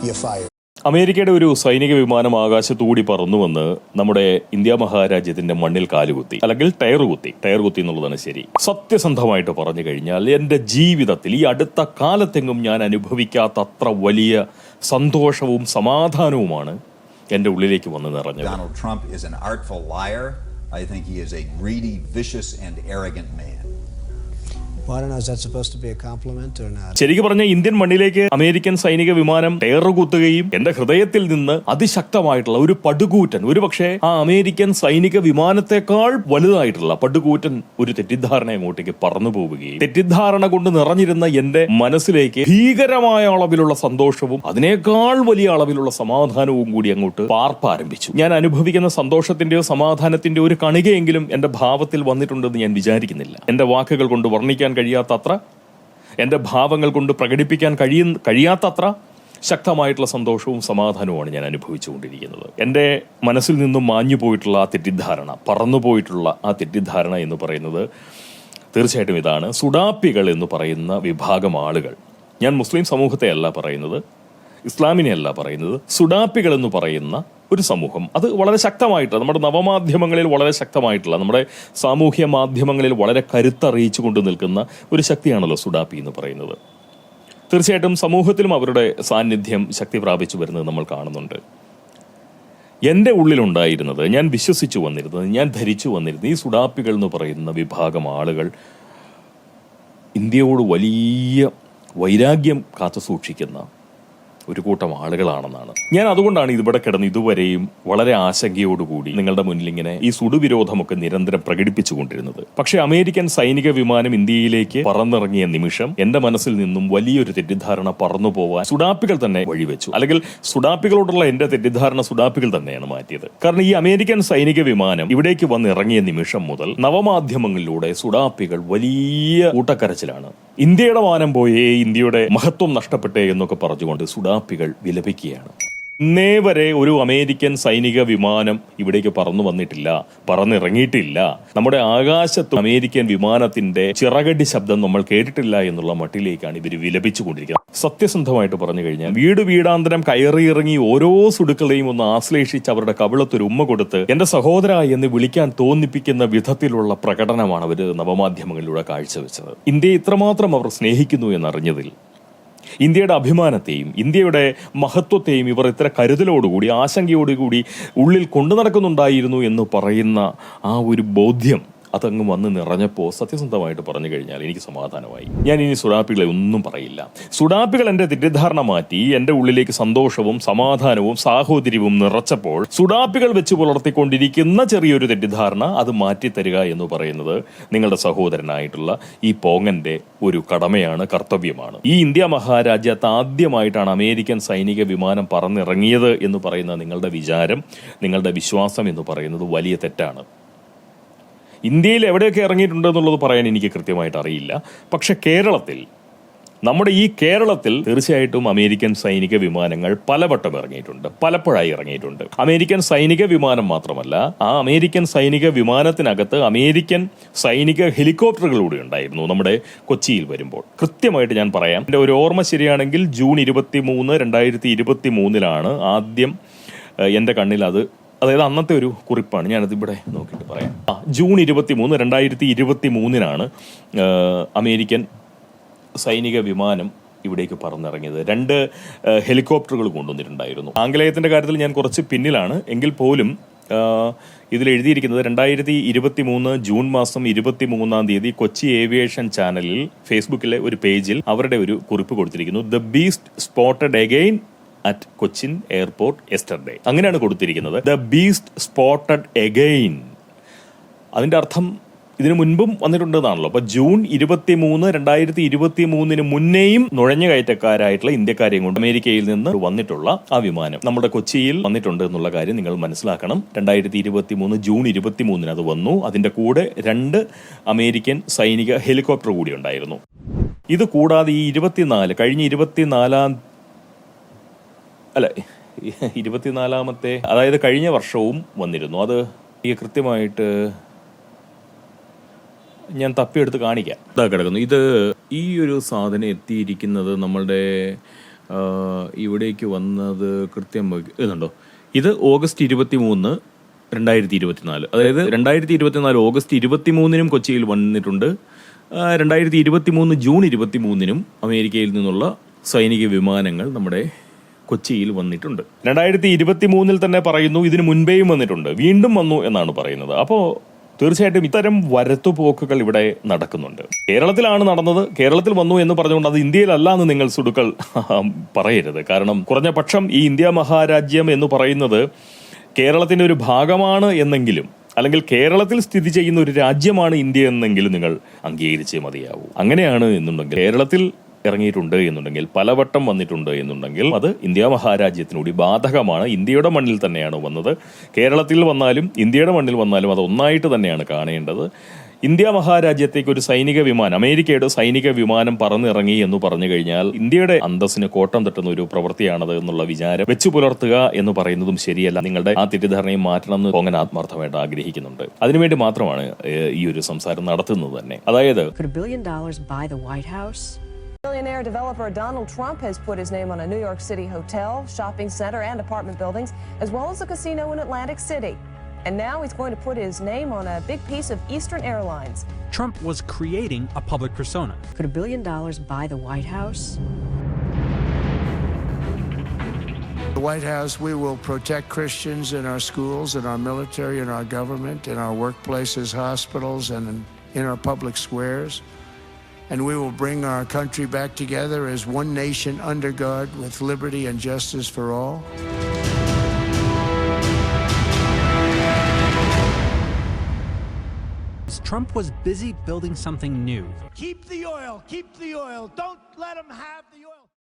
you're fired. അമേരിക്കയുടെ ഒരു സൈനിക വിമാനം ആകാശത്തുകൂടി പറന്നുവന്ന് നമ്മുടെ ഇന്ത്യ മഹാരാജ്യത്തിന്റെ മണ്ണിൽ കാലുകുത്തി, അല്ലെങ്കിൽ ടയർ കുത്തി എന്നുള്ളതാണ് ശരി. സത്യസന്ധമായിട്ട് പറഞ്ഞു കഴിഞ്ഞാൽ എന്റെ ജീവിതത്തിൽ ഈ അടുത്ത കാലത്തെങ്ങും ഞാൻ അനുഭവിക്കാത്ത അത്ര വലിയ സന്തോഷവും സമാധാനവുമാണ് എന്റെ ഉള്ളിലേക്ക് വന്ന് നിറഞ്ഞത്. Donald Trump is an artful liar. I think he is a greedy, vicious and arrogant man. Well, I don't know, is that supposed to be a compliment or not? ശരിക്കും പറഞ്ഞ ഇന്ത്യൻ മണ്ണിലേക്ക് അമേരിക്കൻ സൈനിക വിമാനം tyre കുത്തുകയും എന്റെ ഹൃദയത്തിൽ നിന്ന് അതിശക്തമായിട്ടുള്ള ഒരു പടുകൂറ്റൻ, ഒരു പക്ഷേ ആ അമേരിക്കൻ സൈനിക വിമാനത്തെക്കാൾ വലുതായിട്ടുള്ള പടുകൂറ്റൻ ഒരു തെറ്റിദ്ധാരണ അങ്ങോട്ടേക്ക് പറന്നു പോവുകയും തെറ്റിദ്ധാരണ കൊണ്ട് നിറഞ്ഞിരുന്ന എന്റെ മനസ്സിലേക്ക് ഭീകരമായ അളവിലുള്ള സന്തോഷവും അതിനേക്കാൾ വലിയ അളവിലുള്ള സമാധാനവും കൂടി അങ്ങോട്ട് പാർപ്പാരംഭിച്ചു. ഞാൻ അനുഭവിക്കുന്ന സന്തോഷത്തിന്റെയോ സമാധാനത്തിന്റെയോ ഒരു കണികയെങ്കിലും എന്റെ ഭാവത്തിൽ വന്നിട്ടുണ്ടെന്ന് ഞാൻ വിചാരിക്കുന്നില്ല. എന്റെ വാക്കുകൾ കൊണ്ട് വർണ്ണിക്കാൻ കഴിയാത്തത്ര, എന്റെ ഭാവങ്ങൾ കൊണ്ട് പ്രകടിപ്പിക്കാൻ കഴിയാത്തത്ര ശക്തമായിട്ടുള്ള സന്തോഷവും സമാധാനവുമാണ് ഞാൻ അനുഭവിച്ചുകൊണ്ടിരിക്കുന്നത്. എൻ്റെ മനസ്സിൽ നിന്നും മാഞ്ഞു പോയിട്ടുള്ള ആ തെറ്റിദ്ധാരണ, പറന്നുപോയിട്ടുള്ള ആ തെറ്റിദ്ധാരണ എന്ന് പറയുന്നത് തീർച്ചയായിട്ടും ഇതാണ്. സുഡാപ്പികൾ എന്ന് പറയുന്ന വിഭാഗം ആളുകൾ, ഞാൻ മുസ്ലിം സമൂഹത്തെ അല്ല പറയുന്നത്, ഇസ്ലാമിനെ അല്ല പറയുന്നത്, സുഡാപ്പികൾ എന്ന് പറയുന്ന ഒരു സമൂഹം, അത് വളരെ ശക്തമായിട്ട് നമ്മുടെ നവമാധ്യമങ്ങളിൽ വളരെ ശക്തമായിട്ടുള്ള, നമ്മുടെ സാമൂഹ്യ മാധ്യമങ്ങളിൽ വളരെ കരുത്തറിയിച്ചു കൊണ്ട് നിൽക്കുന്ന ഒരു ശക്തിയാണല്ലോ സുഡാപ്പി എന്ന് പറയുന്നത്. തീർച്ചയായിട്ടും സമൂഹത്തിലും അവരുടെ സാന്നിധ്യം ശക്തി പ്രാപിച്ചു വരുന്നത് നമ്മൾ കാണുന്നുണ്ട്. എൻ്റെ ഉള്ളിലുണ്ടായിരുന്നത്, ഞാൻ വിശ്വസിച്ചു വന്നിരുന്നത്, ഞാൻ ധരിച്ചു വന്നിരുന്നത്, ഈ സുഡാപ്പികൾ എന്ന് പറയുന്ന വിഭാഗം ആളുകൾ ഇന്ത്യയോട് വലിയ വൈരാഗ്യം കാത്തു സൂക്ഷിക്കുന്ന ഒരു കൂട്ടം ആളുകളാണെന്നാണ്. ഞാൻ അതുകൊണ്ടാണ് ഇവിടെ കിടന്ന് ഇതുവരെയും വളരെ ആശങ്കയോടുകൂടി നിങ്ങളുടെ മുന്നിൽ ഇങ്ങനെ ഈ സുടുവിരോധമൊക്കെ നിരന്തരം പ്രകടിപ്പിച്ചുകൊണ്ടിരുന്നത്. പക്ഷേ അമേരിക്കൻ സൈനിക വിമാനം ഇന്ത്യയിലേക്ക് പറന്നിറങ്ങിയ നിമിഷം എന്റെ മനസ്സിൽ നിന്നും വലിയൊരു തെറ്റിദ്ധാരണ പറന്നു പോവാൻ സുഡാപ്പികൾ തന്നെ വഴിവെച്ചു. അല്ലെങ്കിൽ സുഡാപ്പികളോടുള്ള എന്റെ തെറ്റിദ്ധാരണ സുഡാപ്പികൾ തന്നെയാണ് മാറ്റിയത്. കാരണം ഈ അമേരിക്കൻ സൈനിക വിമാനം ഇവിടേക്ക് വന്ന് ഇറങ്ങിയ നിമിഷം മുതൽ നവമാധ്യമങ്ങളിലൂടെ സുഡാപ്പികൾ വലിയ കൂട്ടക്കരച്ചിലാണ്. ഇന്ത്യയുടെ മാനം പോയേ, ഇന്ത്യയുടെ മഹത്വം നഷ്ടപ്പെട്ടേ എന്നൊക്കെ പറഞ്ഞുകൊണ്ട് സുഡാപ്പികൾ വിലപിക്കുകയാണ്. ഇന്നേ വരെ ഒരു അമേരിക്കൻ സൈനിക വിമാനം ഇവിടേക്ക് പറന്നു വന്നിട്ടില്ല, പറന്നിറങ്ങിയിട്ടില്ല. നമ്മുടെ ആകാശത്ത് അമേരിക്കൻ വിമാനത്തിന്റെ ചിറകടി ശബ്ദം നമ്മൾ കേട്ടിട്ടില്ല എന്നുള്ള മട്ടിലേക്കാണ് ഇവർ വിലപിച്ചുകൊണ്ടിരിക്കുന്നത്. സത്യസന്ധമായിട്ട് പറഞ്ഞു കഴിഞ്ഞാൽ വീടാന്തരം കയറിയിറങ്ങി ഓരോ സുടുക്കളെയും ഒന്ന് ആശ്ലേഷിച്ച് അവരുടെ കവിളത്തൊരു ഉമ്മ കൊടുത്ത് എന്റെ സഹോദര എന്ന് വിളിക്കാൻ തോന്നിപ്പിക്കുന്ന വിധത്തിലുള്ള പ്രകടനമാണ് അവർ നവമാധ്യമങ്ങളിലൂടെ കാഴ്ചവെച്ചത്. ഇന്ത്യയെ ഇത്രമാത്രം അവർ സ്നേഹിക്കുന്നു എന്നറിഞ്ഞതിൽ, ഇന്ത്യയുടെ അഭിമാനത്തെയും ഇന്ത്യയുടെ മഹത്വത്തെയും ഇവർ ഇത്ര കരുതലോടുകൂടി ആശങ്കയോടുകൂടി ഉള്ളിൽ കൊണ്ടു നടക്കുന്നുണ്ടായിരുന്നു എന്ന് പറയുന്ന ആ ഒരു ബോധ്യം അതങ്ങ് വന്ന് നിറഞ്ഞപ്പോൾ സത്യസന്ധമായിട്ട് പറഞ്ഞു കഴിഞ്ഞാൽ എനിക്ക് സമാധാനമായി. ഞാൻ ഇനി സുഡാപ്പികളെ ഒന്നും പറയില്ല. സുഡാപ്പികൾ എന്റെ തെറ്റിദ്ധാരണ മാറ്റി എന്റെ ഉള്ളിലേക്ക് സന്തോഷവും സമാധാനവും സാഹോദര്യവും നിറച്ചപ്പോൾ സുഡാപ്പികൾ വെച്ച് പുലർത്തിക്കൊണ്ടിരിക്കുന്ന ചെറിയൊരു തെറ്റിദ്ധാരണ അത് മാറ്റിത്തരിക എന്ന് പറയുന്നത് നിങ്ങളുടെ സഹോദരനായിട്ടുള്ള ഈ പോങ്ങന്റെ ഒരു കടമയാണ്, കർത്തവ്യമാണ്. ഈ ഇന്ത്യ മഹാരാജ്യത്ത് ആദ്യമായിട്ടാണ് അമേരിക്കൻ സൈനിക വിമാനം പറന്നിറങ്ങിയത് എന്ന് പറയുന്ന നിങ്ങളുടെ വിചാരം, നിങ്ങളുടെ വിശ്വാസം എന്ന് പറയുന്നത് വലിയ തെറ്റാണ്. ഇന്ത്യയിൽ എവിടെയൊക്കെ ഇറങ്ങിയിട്ടുണ്ട് എന്നുള്ളത് പറയാൻ എനിക്ക് കൃത്യമായിട്ട് അറിയില്ല. പക്ഷെ കേരളത്തിൽ, നമ്മുടെ ഈ കേരളത്തിൽ തീർച്ചയായിട്ടും അമേരിക്കൻ സൈനിക വിമാനങ്ങൾ പലവട്ടം ഇറങ്ങിയിട്ടുണ്ട്, പലപ്പോഴായി ഇറങ്ങിയിട്ടുണ്ട്. അമേരിക്കൻ സൈനിക വിമാനം മാത്രമല്ല, ആ അമേരിക്കൻ സൈനിക വിമാനത്തിനകത്ത് അമേരിക്കൻ സൈനിക ഹെലികോപ്റ്ററുകൾ കൂടി ഉണ്ടായിരുന്നു നമ്മുടെ കൊച്ചിയിൽ വരുമ്പോൾ. കൃത്യമായിട്ട് ഞാൻ പറയാം, എൻ്റെ ഒരു ഓർമ്മ ശരിയാണെങ്കിൽ ജൂൺ 23, 2023 ആദ്യം എൻ്റെ കണ്ണിൽ അതായത് അന്നത്തെ ഒരു കുറിപ്പാണ്, ഞാനത് ഇവിടെ നോക്കിയിട്ട് പറയാം. ജൂൺ 23, 2023 അമേരിക്കൻ സൈനിക വിമാനം ഇവിടേക്ക് പറന്നിറങ്ങിയത്. 2 ഹെലികോപ്റ്ററുകൾ കൊണ്ടുവന്നിട്ടുണ്ടായിരുന്നു. ആംഗലേയത്തിന്റെ കാര്യത്തിൽ ഞാൻ കുറച്ച് പിന്നിലാണ് എങ്കിൽ പോലും ഇതിൽ എഴുതിയിരിക്കുന്നത് 2023 ജൂൺ മാസം 23 കൊച്ചി ഏവിയേഷൻ ചാനലിൽ ഫേസ്ബുക്കിലെ ഒരു പേജിൽ അവരുടെ ഒരു കുറിപ്പ് കൊടുത്തിരിക്കുന്നു. The beast spotted again at Cochin airport yesterday. അങ്ങനെയാണ് കൊടുത്തിരിക്കുന്നത്, ദ ബീസ്റ്റ് സ്പോട്ടഡ് അഗെയിൻ. അതിന്റെ അർത്ഥം ഇതിനു മുൻപും വന്നിട്ടുണ്ടെന്നാണല്ലോ. അപ്പൊ ജൂൺ 23, 2023 മുന്നേയും നുഴഞ്ഞു കയറ്റക്കാരായിട്ടുള്ള ഇന്ത്യക്കാരെയും കൊണ്ട് അമേരിക്കയിൽ നിന്ന് വന്നിട്ടുള്ള ആ വിമാനം നമ്മുടെ കൊച്ചിയിൽ വന്നിട്ടുണ്ട് എന്നുള്ള കാര്യം നിങ്ങൾ മനസ്സിലാക്കണം. 2023 ജൂൺ 23 അത് വന്നു. അതിന്റെ കൂടെ 2 അമേരിക്കൻ സൈനിക ഹെലികോപ്റ്റർ കൂടി ഉണ്ടായിരുന്നു. ഇത് കൂടാതെ ഈ കഴിഞ്ഞ 24-ാമത്തെ, അതായത് കഴിഞ്ഞ വർഷവും വന്നിരുന്നു. അത് ഈ കൃത്യമായിട്ട് ഞാൻ തപ്പിയെടുത്ത് കാണിക്കാം. ഇതാ കിടക്കുന്നു. ഇത് ഈ ഒരു സാധനം എത്തിയിരിക്കുന്നത് നമ്മളുടെ ഇവിടേക്ക് വന്നത് കൃത്യം ഇതുണ്ടോ, ഇത് ഓഗസ്റ്റ് 23, 2024. അതായത് 2024 ഓഗസ്റ്റ് 23-നും കൊച്ചിയിൽ വന്നിട്ടുണ്ട്. 2023 ജൂൺ 23-നും അമേരിക്കയിൽ നിന്നുള്ള സൈനിക വിമാനങ്ങൾ നമ്മുടെ കൊച്ചിയിൽ വന്നിട്ടുണ്ട്. 2023 തന്നെ പറയുന്നു, ഇതിനു മുൻപേയും വന്നിട്ടുണ്ട്, വീണ്ടും വന്നു എന്നാണ് പറയുന്നത്. അപ്പോൾ തീർച്ചയായിട്ടും ഇത്തരം വരത്തുപോക്കുകൾ ഇവിടെ നടക്കുന്നുണ്ട്. കേരളത്തിലാണ് നടന്നത്, കേരളത്തിൽ വന്നു എന്ന് പറഞ്ഞുകൊണ്ട് അത് ഇന്ത്യയിലല്ല എന്ന് നിങ്ങൾ സുഡുക്കൾ പറയരുത്. കാരണം കുറഞ്ഞ പക്ഷം ഈ ഇന്ത്യ മഹാരാജ്യം എന്ന് പറയുന്നത് കേരളത്തിന്റെ ഒരു ഭാഗമാണ് എന്നെങ്കിലും, അല്ലെങ്കിൽ കേരളത്തിൽ സ്ഥിതി ചെയ്യുന്ന ഒരു രാജ്യമാണ് ഇന്ത്യ എന്നെങ്കിലും നിങ്ങൾ അംഗീകരിച്ചേ മതിയാവൂ. അങ്ങനെയാണ് എന്നുണ്ടെങ്കിൽ, കേരളത്തിൽ ഇറങ്ങിയിട്ടുണ്ട് എന്നുണ്ടെങ്കിൽ, പലവട്ടം വന്നിട്ടുണ്ട് എന്നുണ്ടെങ്കിൽ അത് ഇന്ത്യ മഹാരാജ്യത്തിനൂടി ബാധകമാണ്. ഇന്ത്യയുടെ മണ്ണിൽ തന്നെയാണ് വന്നത്. കേരളത്തിൽ വന്നാലും ഇന്ത്യയുടെ മണ്ണിൽ വന്നാലും അത് ഒന്നായിട്ട് തന്നെയാണ് കാണേണ്ടത്. ഇന്ത്യ മഹാരാജ്യത്തേക്ക് ഒരു സൈനിക വിമാനം, അമേരിക്കയുടെ സൈനിക വിമാനം പറന്നിറങ്ങി എന്ന് പറഞ്ഞു കഴിഞ്ഞാൽ ഇന്ത്യയുടെ അന്തസ്സിന് കോട്ടം തട്ടുന്ന ഒരു പ്രവൃത്തിയാണത് എന്നുള്ള വിചാരം വെച്ചു പുലർത്തുക എന്ന് പറയുന്നതും ശരിയല്ല. നിങ്ങളുടെ ആ തെറ്റിദ്ധാരണയും മാറ്റണം എന്ന് പോകാൻ ആത്മാർത്ഥമായിട്ട് ആഗ്രഹിക്കുന്നുണ്ട്. അതിനുവേണ്ടി മാത്രമാണ് ഈ ഒരു സംസാരം നടത്തുന്നത് തന്നെ. അതായത് Billionaire developer Donald Trump has put his name on a New York City hotel, shopping center, and apartment buildings, as well as a casino in Atlantic City. And now he's going to put his name on a big piece of Eastern Airlines. Trump was creating a public persona. Could $1 billion buy the White House? The White House, we will protect Christians in our schools, in our military, in our government, in our workplaces, hospitals, and in our public squares. And we will bring our country back together as one nation under God with liberty and justice for all. Trump was busy building something new. Keep the oil, keep the oil. Don't let them have